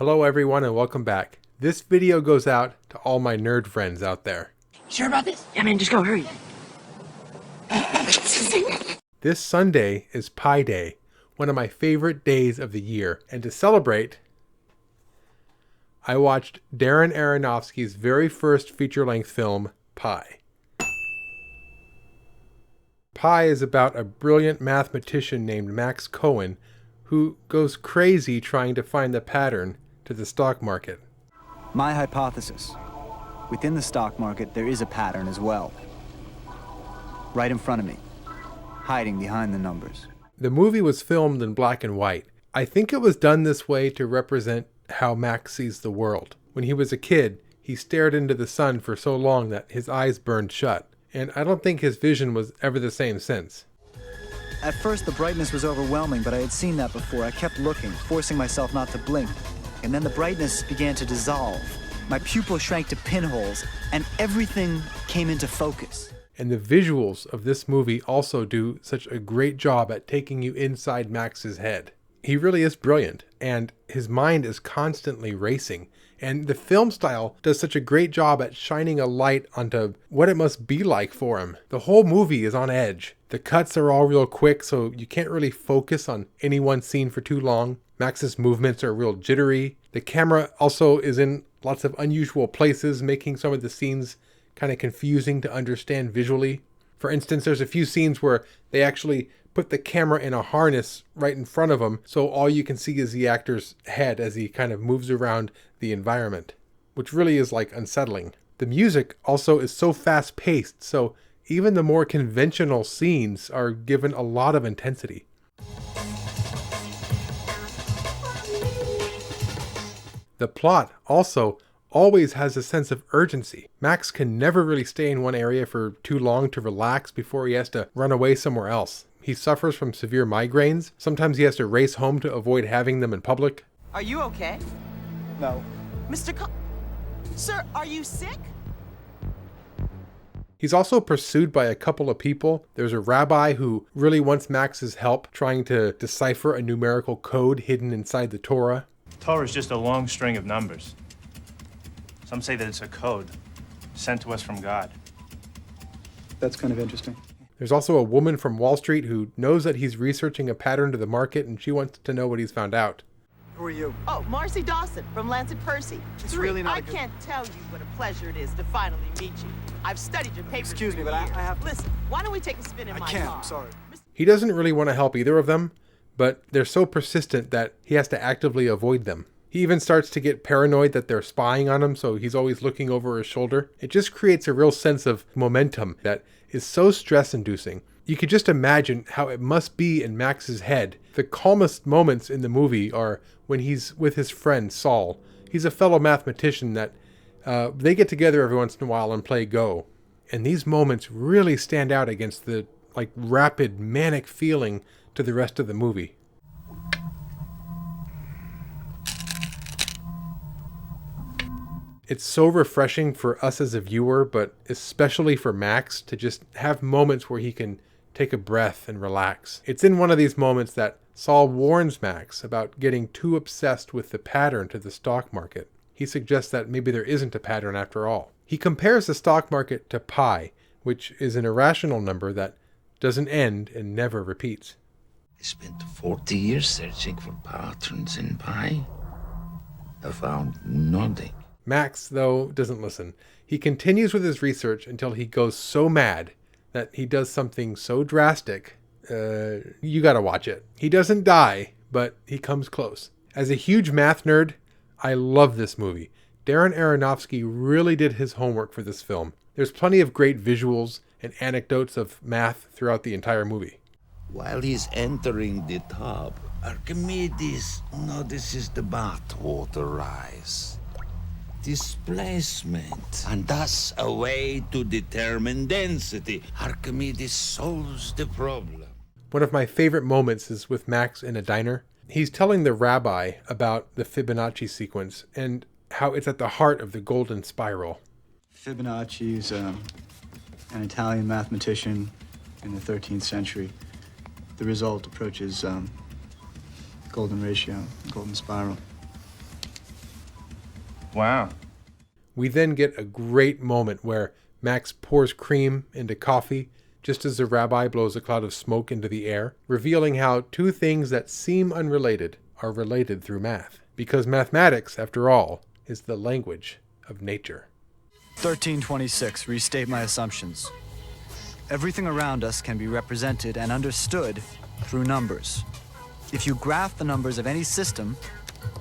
Hello everyone and welcome back. This video goes out to all my nerd friends out there. Sure about this? Yeah, man, just go, hurry. This Sunday is Pi Day, one of my favorite days of the year, and to celebrate, I watched Darren Aronofsky's very first feature-length film, Pi. Pi is about a brilliant mathematician named Max Cohen who goes crazy trying to find the pattern to the stock market. My hypothesis. Within the stock market, there is a pattern as well. Right in front of me, hiding behind the numbers. The movie was filmed in black and white. I think it was done this way to represent how Max sees the world. When he was a kid, he stared into the sun for so long that his eyes burned shut, and I don't think his vision was ever the same since. At first, the brightness was overwhelming, but I had seen that before. I kept looking, forcing myself not to blink. And then the brightness began to dissolve. My pupils shrank to pinholes, and everything came into focus. And the visuals of this movie also do such a great job at taking you inside Max's head. He really is brilliant, and his mind is constantly racing. And the film style does such a great job at shining a light onto what it must be like for him. The whole movie is on edge. The cuts are all real quick, so you can't really focus on any one scene for too long. Max's movements are real jittery. The camera also is in lots of unusual places, making some of the scenes kind of confusing to understand visually. For instance, there's a few scenes where they actually put the camera in a harness right in front of him, so all you can see is the actor's head as he kind of moves around the environment, which really is like unsettling. The music also is so fast-paced, so even the more conventional scenes are given a lot of intensity. The plot also always has a sense of urgency. Max can never really stay in one area for too long to relax before he has to run away somewhere else. He suffers from severe migraines. Sometimes he has to race home to avoid having them in public. Are you okay? No. Sir, are you sick? He's also pursued by a couple of people. There's a rabbi who really wants Max's help trying to decipher a numerical code hidden inside the Torah. Torah is just a long string of numbers. Some say that it's a code sent to us from God. That's kind of interesting. There's also a woman from Wall Street who knows that he's researching a pattern to the market, and she wants to know what he's found out. Who are you? Oh, Marcy Dawson from Lancet Percy. It's really not I a good- can't tell you what a pleasure it is to finally meet you. I've studied your papers. Excuse for me, but I years. have to- Listen, why don't we take a spin in my car? I'm sorry. He doesn't really want to help either of them, but they're so persistent that he has to actively avoid them. He even starts to get paranoid that they're spying on him, so he's always looking over his shoulder. It just creates a real sense of momentum that is so stress-inducing. You could just imagine how it must be in Max's head. The calmest moments in the movie are when he's with his friend Saul. He's a fellow mathematician that they get together every once in a while and play Go. And these moments really stand out against the rapid manic feeling to the rest of the movie. It's so refreshing for us as a viewer, but especially for Max to just have moments where he can take a breath and relax. It's in one of these moments that Saul warns Max about getting too obsessed with the pattern to the stock market. He suggests that maybe there isn't a pattern after all. He compares the stock market to pi, which is an irrational number that doesn't end and never repeats. I spent 40 years searching for patterns in pi. I found nothing. Max, though, doesn't listen. He continues with his research until he goes so mad that he does something so drastic. You gotta watch it. He doesn't die, but he comes close. As a huge math nerd, I love this movie. Darren Aronofsky really did his homework for this film. There's plenty of great visuals and anecdotes of math throughout the entire movie. While he's entering the tub, Archimedes notices the bathwater rise. Displacement, and thus a way to determine density. Archimedes solves the problem. One of my favorite moments is with Max in a diner. He's telling the rabbi about the Fibonacci sequence and how it's at the heart of the golden spiral. Fibonacci is an Italian mathematician in the 13th century. The result approaches golden ratio, golden spiral. Wow. We then get a great moment where Max pours cream into coffee just as the rabbi blows a cloud of smoke into the air, revealing how two things that seem unrelated are related through math. Because mathematics, after all, is the language of nature. 1326, restate my assumptions. Everything around us can be represented and understood through numbers. If you graph the numbers of any system,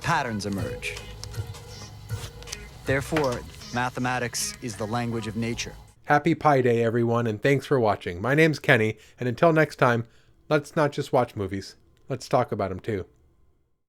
patterns emerge. Therefore, mathematics is the language of nature. Happy Pi Day, everyone, and thanks for watching. My name's Kenny, and until next time, let's not just watch movies. Let's talk about them too.